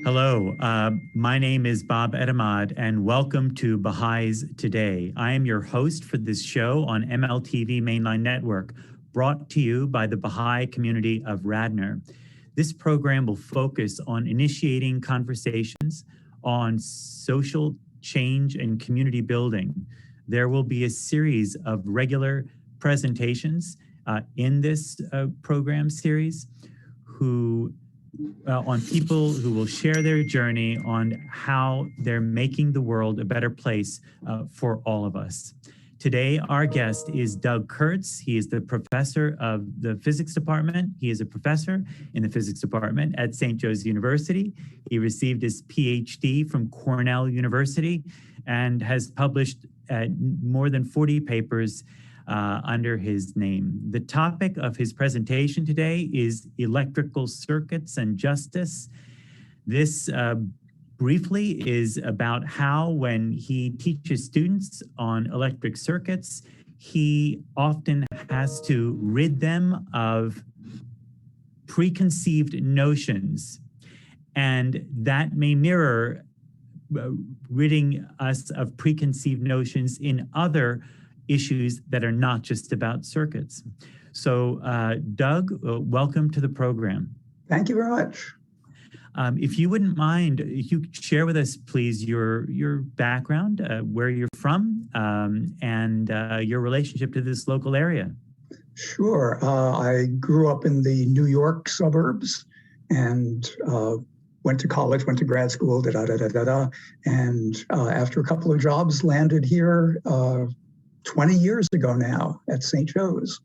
Hello, my name is Bob Etemad, and welcome to Baha'is Today. I am your host for this show on MLTV Mainline Network, brought to you by the Baha'i community of Radnor. This program will focus on initiating conversations on social change and community building. There will be a series of regular presentations in this program series on people who will share their journey on how they're making the world a better place for all of us. Today, our guest is Doug Kurtze. He is the professor of the physics department. He is a professor in the physics department at St. Joe's University. He received his PhD from Cornell University and has published more than 40 papers under his name. The topic of his presentation today is electrical circuits and justice. This briefly is about how when he teaches students on electric circuits, he often has to rid them of preconceived notions. And that may mirror ridding us of preconceived notions in other issues that are not just about circuits. So, Doug, welcome to the program. Thank you very much. If you wouldn't mind, if you could share with us, please, your background, where you're from, and your relationship to this local area. Sure. I grew up in the New York suburbs and went to college, went to grad school, and after a couple of jobs, landed here 20 years ago now at St. Joe's.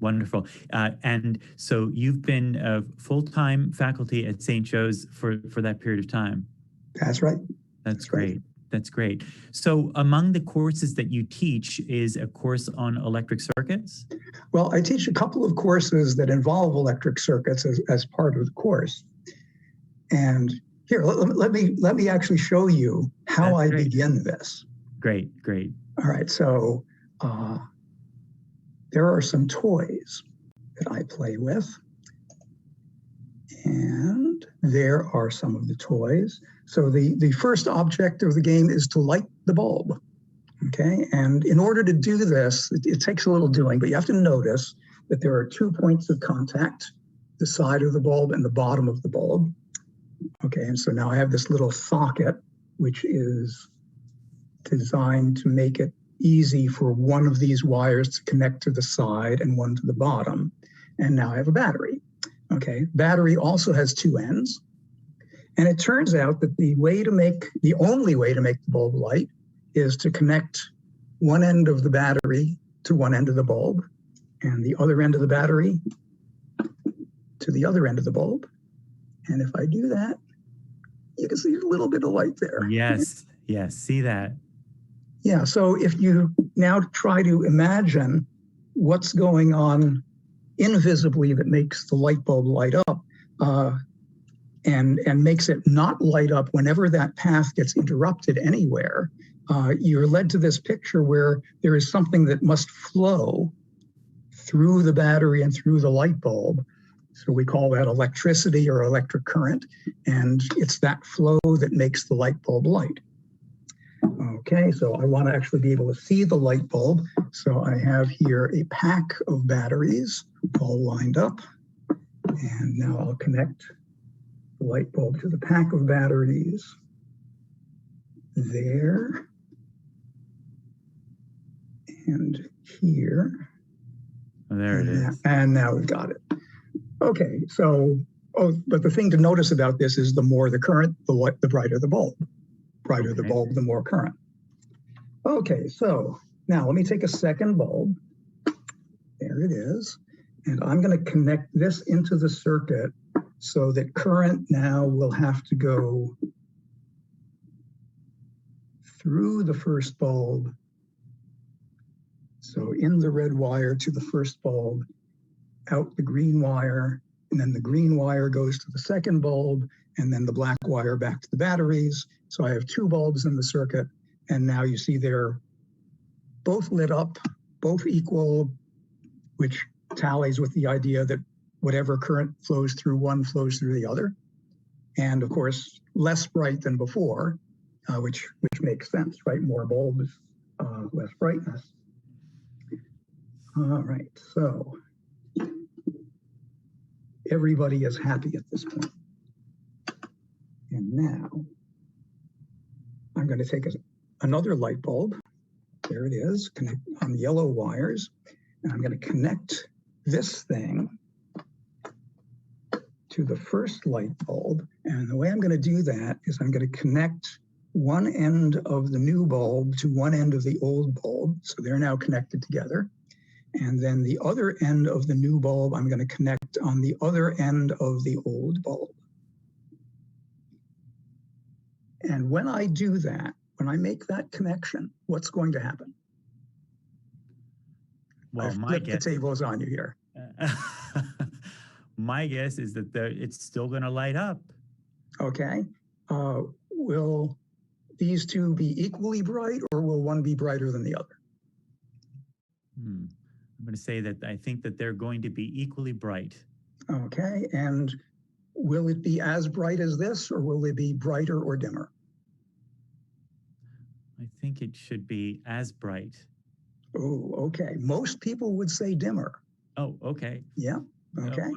Wonderful. And so you've been a full-time faculty at St. Joe's for that period of time. That's right. That's great. Right. That's great. So among the courses that you teach is a course on electric circuits? Well, I teach a couple of courses that involve electric circuits as part of the course. And here, let me actually show you how I begin this. Great. All right, so there are some toys that I play with, and there are some of the toys. So the first object of the game is to light the bulb, okay? And in order to do this, it takes a little doing, but you have to notice that there are 2 points of contact, the side of the bulb and the bottom of the bulb. Okay, and so now I have this little socket, which is designed to make it easy for one of these wires to connect to the side and one to the bottom. And now I have a battery. Okay, battery also has two ends. And it turns out that the only way to make the bulb light is to connect one end of the battery to one end of the bulb and the other end of the battery to the other end of the bulb. And if I do that, you can see a little bit of light there. Yes, see that. Yeah, so if you now try to imagine what's going on invisibly that makes the light bulb light up and makes it not light up whenever that path gets interrupted anywhere, you're led to this picture where there is something that must flow through the battery and through the light bulb. So we call that electricity or electric current, and it's that flow that makes the light bulb light. Okay, so I want to actually be able to see the light bulb. So I have here a pack of batteries all lined up. And now I'll connect the light bulb to the pack of batteries there and here. Oh, there it is. And now we've got it. Okay, so, but the thing to notice about this is the more the current, the brighter the bulb. Brighter the bulb, the more current. Okay, so now let me take a second bulb. There it is. And I'm going to connect this into the circuit so that current now will have to go through the first bulb. So in the red wire to the first bulb, out the green wire, and then the green wire goes to the second bulb, and then the black wire back to the batteries. So I have two bulbs in the circuit, and now you see they're both lit up, both equal, which tallies with the idea that whatever current flows through one flows through the other. and of course, less bright than before, which makes sense, right? More bulbs, less brightness. All right, so everybody is happy at this point. And now I'm going to take another light bulb. There it is, connect on yellow wires. And I'm going to connect this thing to the first light bulb. And the way I'm going to do that is I'm going to connect one end of the new bulb to one end of the old bulb. So they're now connected together. And then the other end of the new bulb, I'm going to connect on the other end of the old bulb. And when I do that, when I make that connection, what's going to happen? Well, I flip the tables on you here. My guess is that it's still going to light up. Okay. Will these two be equally bright, or will one be brighter than the other? I'm going to say that I think that they're going to be equally bright. Okay. And will it be as bright as this, or will it be brighter or dimmer? I think it should be as bright. Oh, okay. Most people would say dimmer. Oh, okay. Yeah. Okay.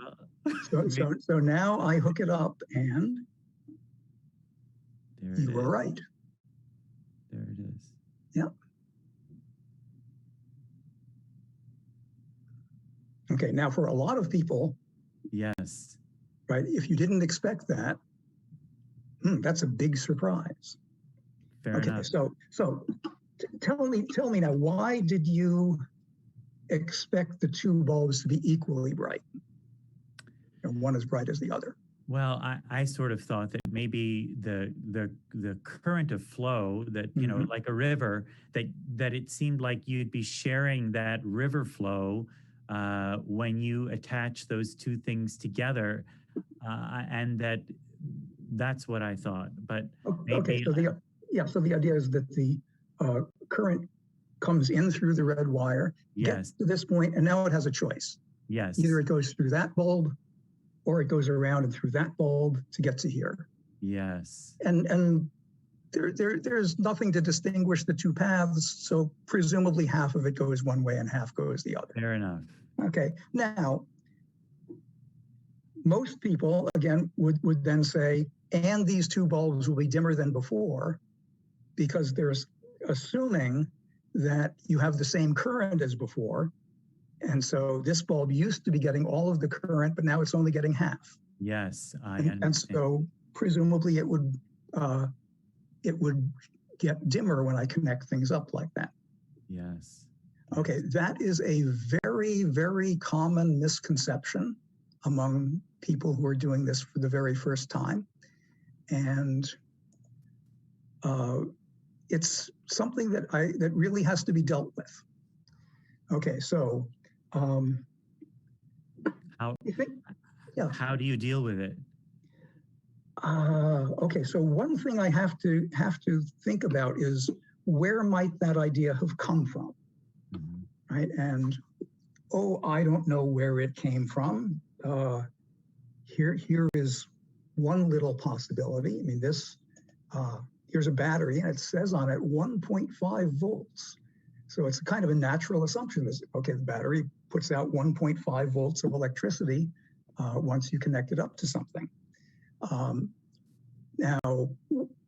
Well, so now I hook it up, and there you were right. There it is. Yeah. Okay. Now, for a lot of people, yes, right? If you didn't expect that, that's a big surprise. Fair enough. So tell me now, why did you expect the two bulbs to be equally bright, and one as bright as the other? Well, I sort of thought that maybe the current of flow, that you know, like a river, that it seemed like you'd be sharing that river flow when you attach those two things together, and that's what I thought. But maybe, okay, so the idea is that the current comes in through the red wire, gets to this point, and now it has a choice. Yes. Either it goes through that bulb, or it goes around and through that bulb to get to here. Yes. And there's nothing to distinguish the two paths, so presumably half of it goes one way and half goes the other. Fair enough. Okay, now, most people, again, would then say, and these two bulbs will be dimmer than before, because they're assuming that you have the same current as before. And so this bulb used to be getting all of the current, but now it's only getting half. Yes, I understand. And so presumably it would get dimmer when I connect things up like that. Yes. Okay, that is a very, very common misconception among people who are doing this for the very first time. And it's something that really has to be dealt with. Okay, so how do you deal with it? Okay, so one thing I have to think about is, where might that idea have come from, right? And I don't know where it came from. Here is one little possibility. I mean, here's a battery, and it says on it 1.5 volts. So it's kind of a natural assumption. Okay, the battery puts out 1.5 volts of electricity once you connect it up to something. Now,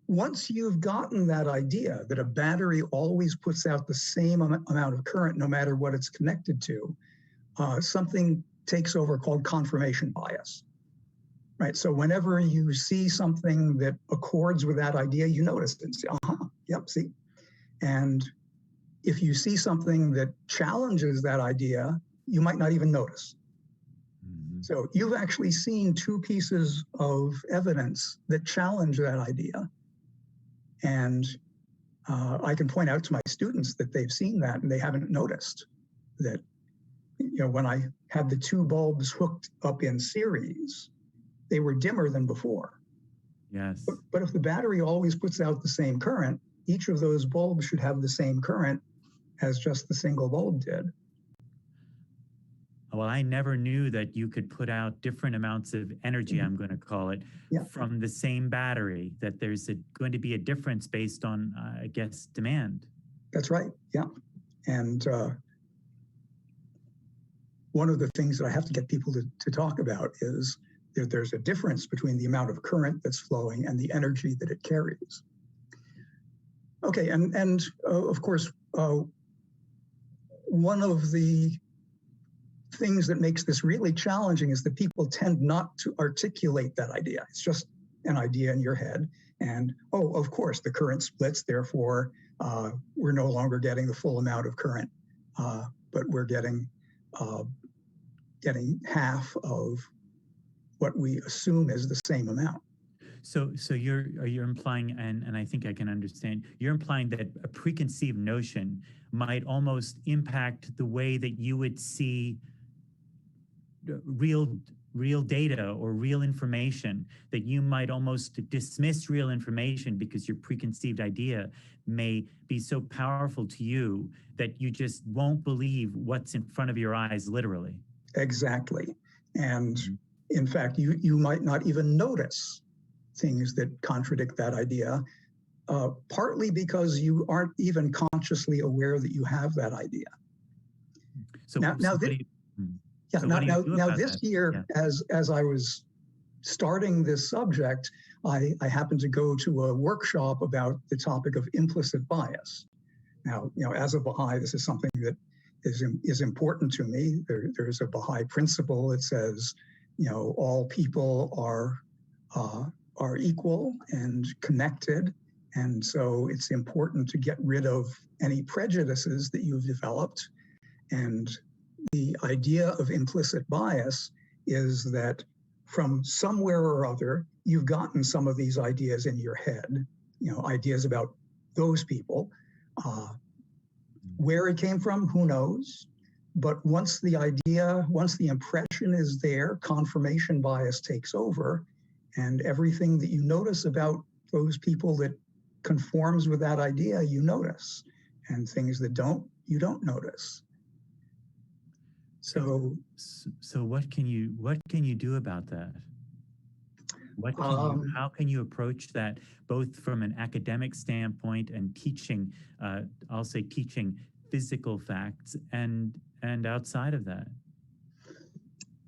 once you've gotten that idea that a battery always puts out the same amount of current no matter what it's connected to, something takes over called confirmation bias. Right, so whenever you see something that accords with that idea, you notice it and say, yep, see. And if you see something that challenges that idea, you might not even notice. So you've actually seen two pieces of evidence that challenge that idea. And I can point out to my students that they've seen that and they haven't noticed that, when I had the two bulbs hooked up in series, they were dimmer than before. Yes. But if the battery always puts out the same current, each of those bulbs should have the same current as just the single bulb did. Well, I never knew that you could put out different amounts of energy, I'm going to call it, Yeah. from the same battery, that there's going to be a difference based on, I guess, demand. That's right. Yeah. And one of the things that I have to get people to talk about is that there's a difference between the amount of current that's flowing and the energy that it carries. Okay, and of course, one of the things that makes this really challenging is that people tend not to articulate that idea. It's just an idea in your head. And, oh, of course, the current splits, therefore, we're no longer getting the full amount of current, but we're getting half of what we assume is the same amount. So you're implying, and I think I can understand, you're implying that a preconceived notion might almost impact the way that you would see real data or real information, that you might almost dismiss real information because your preconceived idea may be so powerful to you that you just won't believe what's in front of your eyes, literally. Exactly. And in fact, you might not even notice things that contradict that idea, partly because you aren't even consciously aware that you have that idea. So this year, as I was starting this subject, I happened to go to a workshop about the topic of implicit bias. Now, as a Baha'i, this is something that is important to me. There's a Baha'i principle that says, all people are equal and connected, and so it's important to get rid of any prejudices that you've developed. And the idea of implicit bias is that from somewhere or other, you've gotten some of these ideas in your head, ideas about those people. Where it came from, who knows? But once the impression is there, confirmation bias takes over, and everything that you notice about those people that conforms with that idea, you notice, and things that don't, you don't notice. So what can you do about that? How can you approach that, both from an academic standpoint and teaching, I'll say teaching physical facts, and outside of that?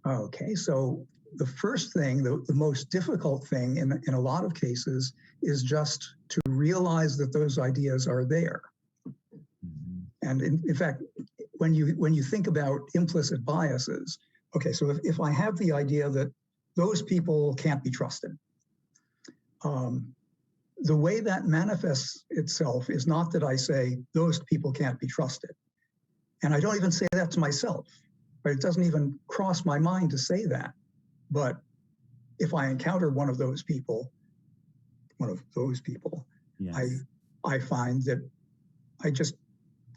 Okay, so the first thing, the most difficult thing in a lot of cases is just to realize that those ideas are there. Mm-hmm. And in fact, when you think about implicit biases, okay, so if I have the idea that those people can't be trusted, the way that manifests itself is not that I say those people can't be trusted. And I don't even say that to myself, right? It doesn't even cross my mind to say that. But if I encounter one of those people, yes, I find that I just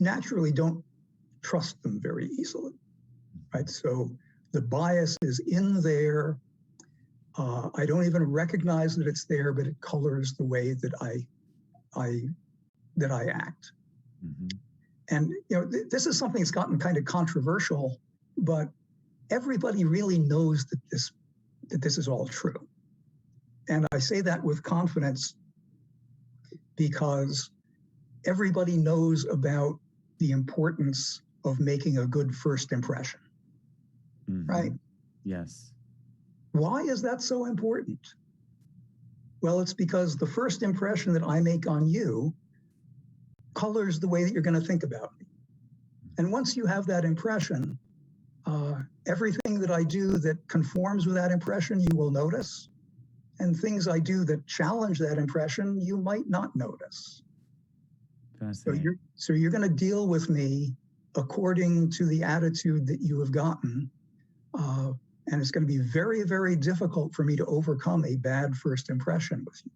naturally don't trust them very easily, right? So the bias is in there. I don't even recognize that it's there, but it colors the way that I act. Mm-hmm. And this is something that's gotten kind of controversial, but everybody really knows that this is all true. And I say that with confidence because everybody knows about the importance of making a good first impression, mm-hmm. right? Yes. Why is that so important? Well, it's because the first impression that I make on you colors the way that you're going to think about me. And once you have that impression, everything that I do that conforms with that impression, you will notice. And things I do that challenge that impression, you might not notice. So you're going to deal with me according to the attitude that you have gotten. And it's going to be very, very difficult for me to overcome a bad first impression with you.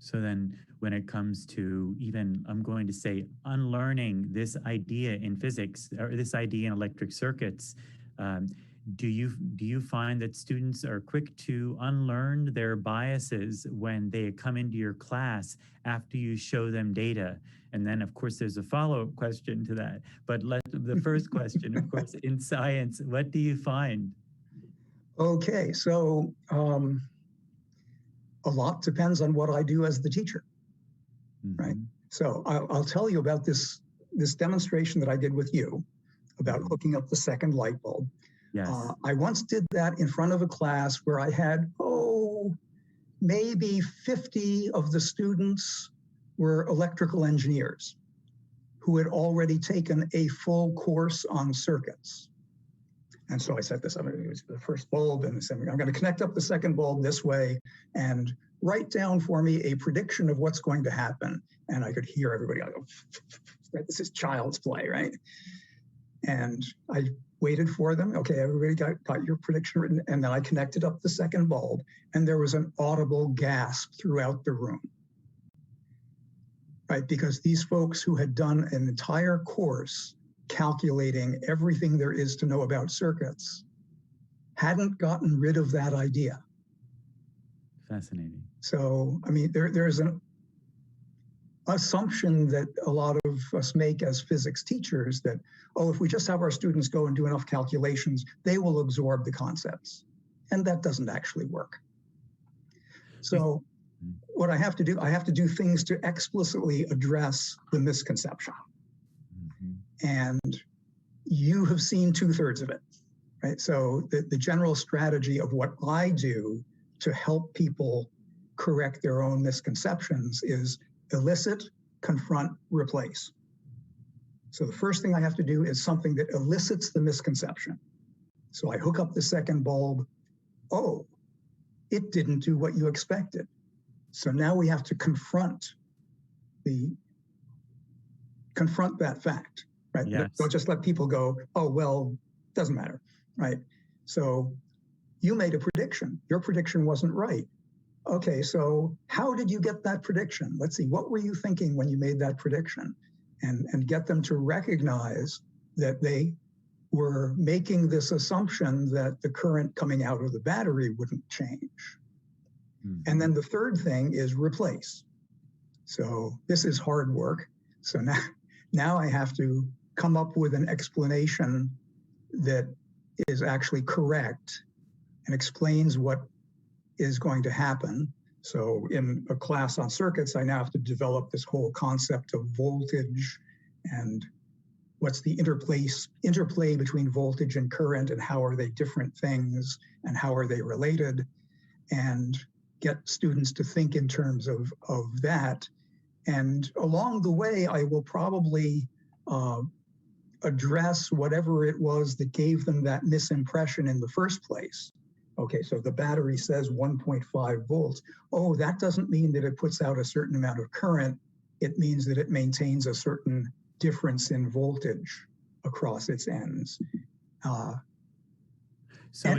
So then when it comes to even, I'm going to say, unlearning this idea in physics or this idea in electric circuits, do you find that students are quick to unlearn their biases when they come into your class after you show them data? And then, of course, there's a follow-up question to that. But the first question, of course, in science, what do you find? Okay, so a lot depends on what I do as the teacher, right? So I'll tell you about this demonstration that I did with you about hooking up the second light bulb. Yes. I once did that in front of a class where I had, maybe 50 of the students were electrical engineers who had already taken a full course on circuits. And so I set this up, it was the first bulb, and I said, I'm going to connect up the second bulb this way and write down for me a prediction of what's going to happen. And I could hear everybody go, this is child's play, right? And I waited for them. Okay, everybody got your prediction written. And then I connected up the second bulb, and there was an audible gasp throughout the room, right? Because these folks who had done an entire course calculating everything there is to know about circuits hadn't gotten rid of that idea. Fascinating. So, I mean, there's an assumption that a lot of us make as physics teachers that, if we just have our students go and do enough calculations, they will absorb the concepts. And that doesn't actually work. So what I have to do things to explicitly address the misconception. And you have seen 2/3 of it, right? So the general strategy of what I do to help people correct their own misconceptions is elicit, confront, replace. So the first thing I have to do is something that elicits the misconception. So I hook up the second bulb. It didn't do what you expected. So now we have to confront that fact, right? Yes. Don't just let people go, doesn't matter, right? So you made a prediction. Your prediction wasn't right. Okay, so how did you get that prediction? Let's see, what were you thinking when you made that prediction? And get them to recognize that they were making this assumption that the current coming out of the battery wouldn't change. And then the third thing is replace. So this is hard work. So now I have to come up with an explanation that is actually correct and explains what is going to happen. So in a class on circuits, I now have to develop this whole concept of voltage and what's the interplay between voltage and current, and how are they different things, and how are they related, and get students to think in terms of that. And along the way, I will probably address whatever it was that gave them that misimpression in the first place. Okay, so the battery says 1.5 volts. That doesn't mean that it puts out a certain amount of current. It means that it maintains a certain difference in voltage across its ends. So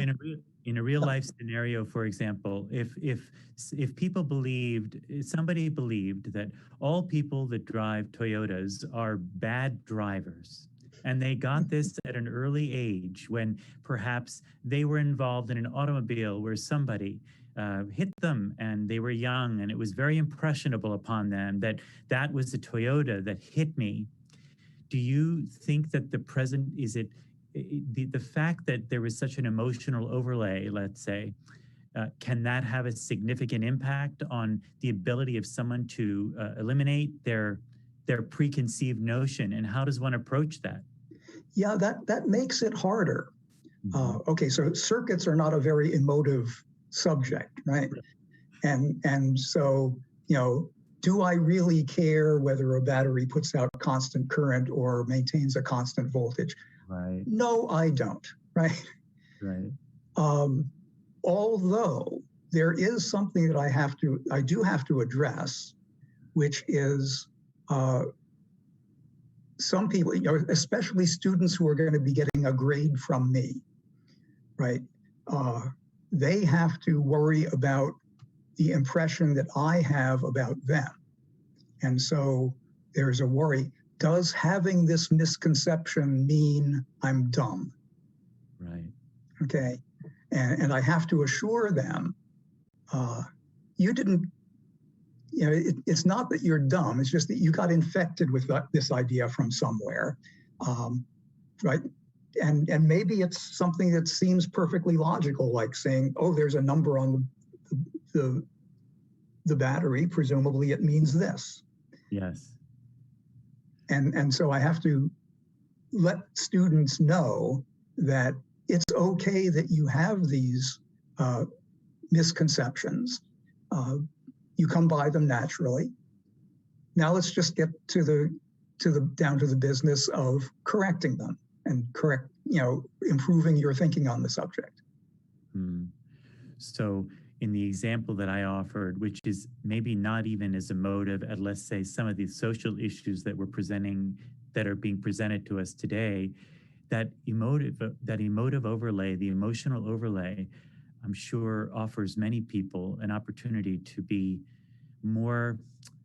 in a real life scenario, for example, if somebody believed that all people that drive Toyotas are bad drivers, and they got this at an early age when perhaps they were involved in an automobile where somebody hit them and they were young, and it was very impressionable upon them that was the Toyota that hit me. Do you think that the fact that there was such an emotional overlay, let's say, can that have a significant impact on the ability of someone to eliminate their preconceived notion? And how does one approach that? Yeah, that makes it harder. Okay, so circuits are not a very emotive subject, right? And so, do I really care whether a battery puts out constant current or maintains a constant voltage? Right. No, I don't, right? Right. Although there is something that I do have to address, which is some people, especially students who are going to be getting a grade from me, right? They have to worry about the impression that I have about them. And so there's a worry. Does having this misconception mean I'm dumb? Right. Okay. And I have to assure them, you didn't, it's not that you're dumb. It's just that you got infected with this idea from somewhere. Right. And maybe it's something that seems perfectly logical, like saying, oh, there's a number on the battery. Presumably it means this. Yes. And so I have to let students know that it's okay that you have these misconceptions. You come by them naturally. Now let's just get down to the business of correcting them and improving your thinking on the subject. So in the example that I offered, which is maybe not even as emotive as, let's say, some of these social issues that are being presented to us today, that emotive overlay, the emotional overlay, I'm sure offers many people an opportunity to be more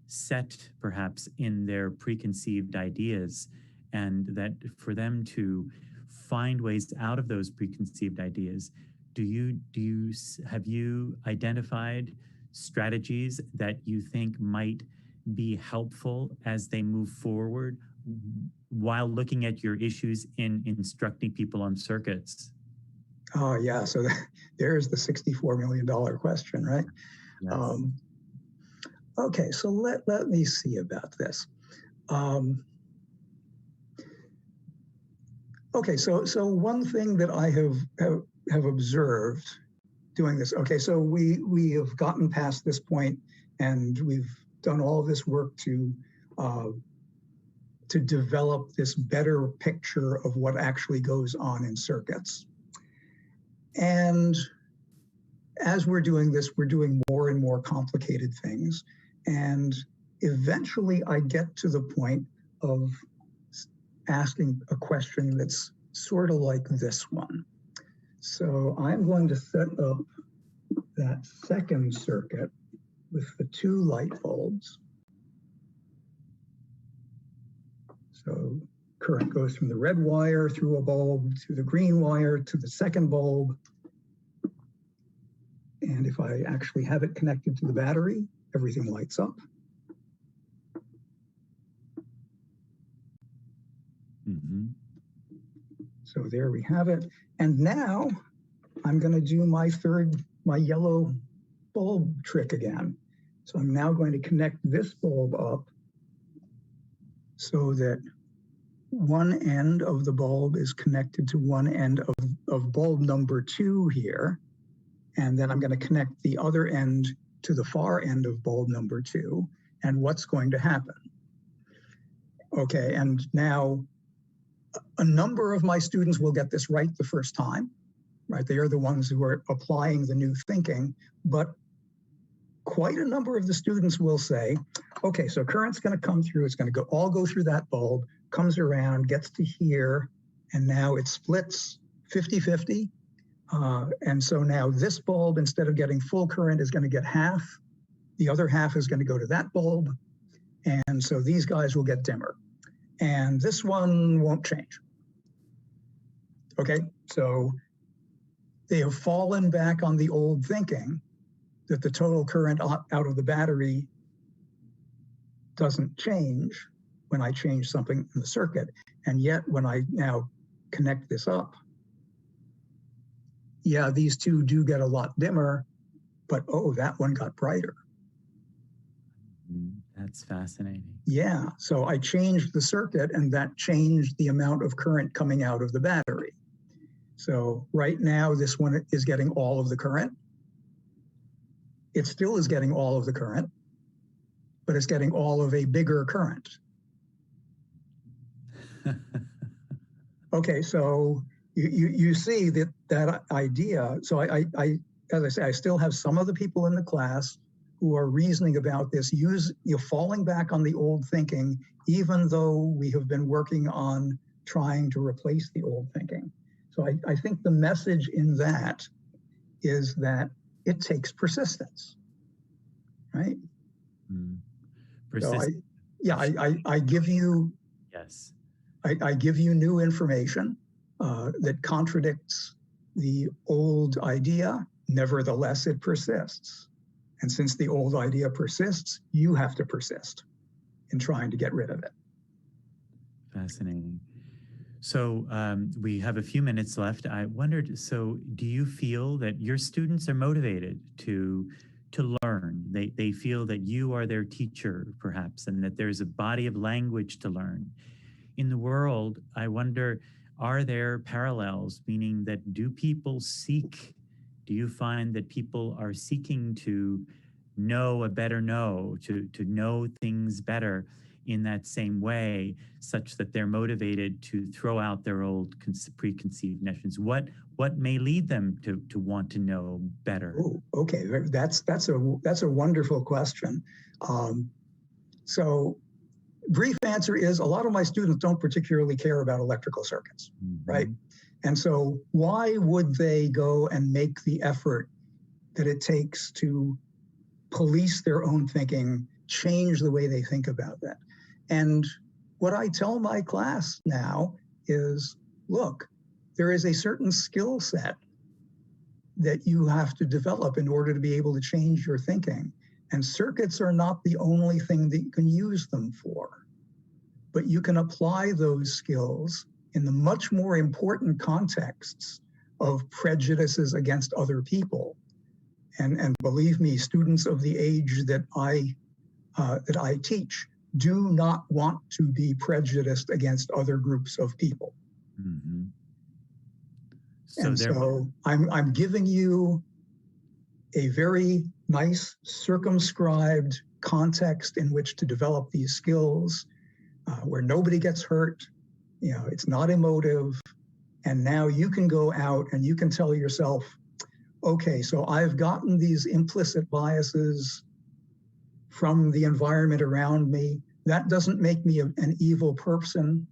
set, perhaps, in their preconceived ideas, and that for them to find ways out of those preconceived ideas. Have you identified strategies that you think might be helpful as they move forward while looking at your issues in instructing people on circuits? Oh, yeah. So there's the $64 million question, right? Yes. Okay, so let me see about this. Okay, so one thing that I have observed doing this. Okay, so we have gotten past this point, and we've done all of this work to develop this better picture of what actually goes on in circuits. And as we're doing this, we're doing more and more complicated things. And eventually I get to the point of asking a question that's sort of like this one. So I'm going to set up that second circuit with the two light bulbs. So current goes from the red wire through a bulb to the green wire to the second bulb. And if I actually have it connected to the battery, everything lights up. Mm-hmm. So there we have it. And now I'm going to do my yellow bulb trick again. So I'm now going to connect this bulb up so that one end of the bulb is connected to one end of bulb number 2 here. And then I'm going to connect the other end to the far end of bulb number 2. And what's going to happen? Okay, and now a number of my students will get this right the first time, right? They are the ones who are applying the new thinking, but quite a number of the students will say, okay, so current's going to come through, it's going to all go through that bulb, comes around, gets to here, and now it splits 50-50. And so now this bulb, instead of getting full current, is going to get half. The other half is going to go to that bulb. And so these guys will get dimmer. And this one won't change. Okay, so they have fallen back on the old thinking that the total current out of the battery doesn't change when I change something in the circuit. And yet when I now connect this up, yeah, these two do get a lot dimmer, but oh, that one got brighter. That's fascinating. Yeah, so I changed the circuit and that changed the amount of current coming out of the battery. So right now, this one is getting all of the current. It still is getting all of the current, but it's getting all of a bigger current. Okay, so you see that idea. So I, as I say, I still have some of the people in the class who are reasoning about this, falling back on the old thinking, even though we have been working on trying to replace the old thinking. So I think the message in that is that it takes persistence, right? Persistence. So I give you, yes, I give you new information that contradicts the old idea, nevertheless, it persists. And since the old idea persists, you have to persist in trying to get rid of it. Fascinating. So we have a few minutes left. I wondered, so do you feel that your students are motivated to learn? They feel that you are their teacher, perhaps, and that there's a body of language to learn. In the world, I wonder, are there parallels, meaning that do people seek, do you find that people are seeking to know a better know, to know things better in that same way, such that they're motivated to throw out their old preconceived notions? What may lead them to want to know better? Oh, okay, that's a wonderful question. So, brief answer is a lot of my students don't particularly care about electrical circuits, right? And so, why would they go and make the effort that it takes to police their own thinking, change the way they think about that? And what I tell my class now is, look, there is a certain skill set that you have to develop in order to be able to change your thinking. And circuits are not the only thing that you can use them for. But you can apply those skills in the much more important contexts of prejudices against other people. And believe me, students of the age that I teach do not want to be prejudiced against other groups of people. Mm-hmm. So I'm giving you a very nice circumscribed context in which to develop these skills, where nobody gets hurt, it's not emotive. And now you can go out and you can tell yourself, okay, so I've gotten these implicit biases from the environment around me. That doesn't make me an evil person,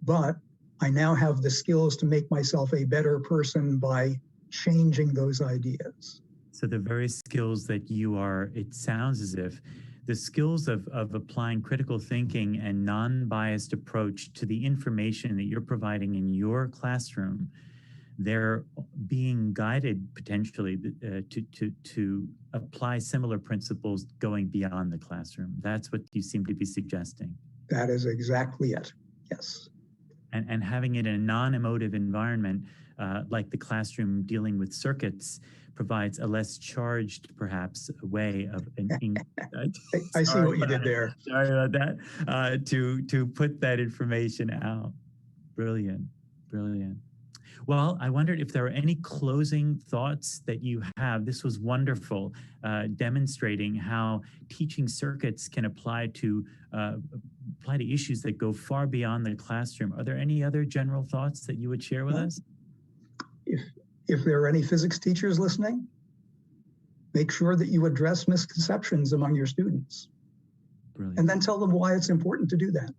but I now have the skills to make myself a better person by changing those ideas. So the very skills that you are, it sounds as if the skills of applying critical thinking and non-biased approach to the information that you're providing in your classroom, they're being guided potentially to apply similar principles going beyond the classroom. That's what you seem to be suggesting. That is exactly it. Yes. And having it in a non-emotive environment, like the classroom dealing with circuits, provides a less charged, perhaps, way of I see what you did there. Sorry about that. To put that information out. Brilliant, brilliant. Well, I wondered if there are any closing thoughts that you have. This was wonderful, demonstrating how teaching circuits can apply to issues that go far beyond the classroom. Are there any other general thoughts that you would share with us? If there are any physics teachers listening, make sure that you address misconceptions among your students. Brilliant. And then tell them why it's important to do that.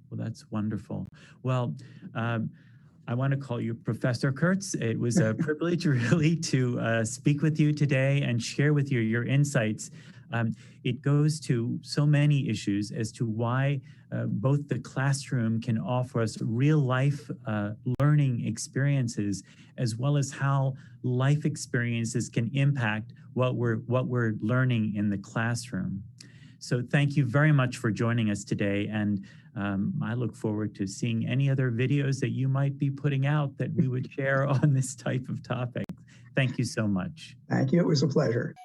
Well, that's wonderful. Well, I want to call you Professor Kurtze. It was a privilege really to speak with you today and share with you your insights. It goes to so many issues as to why both the classroom can offer us real life learning experiences, as well as how life experiences can impact what we're learning in the classroom. So thank you very much for joining us today. And I look forward to seeing any other videos that you might be putting out that we would share on this type of topic. Thank you so much. Thank you. It was a pleasure.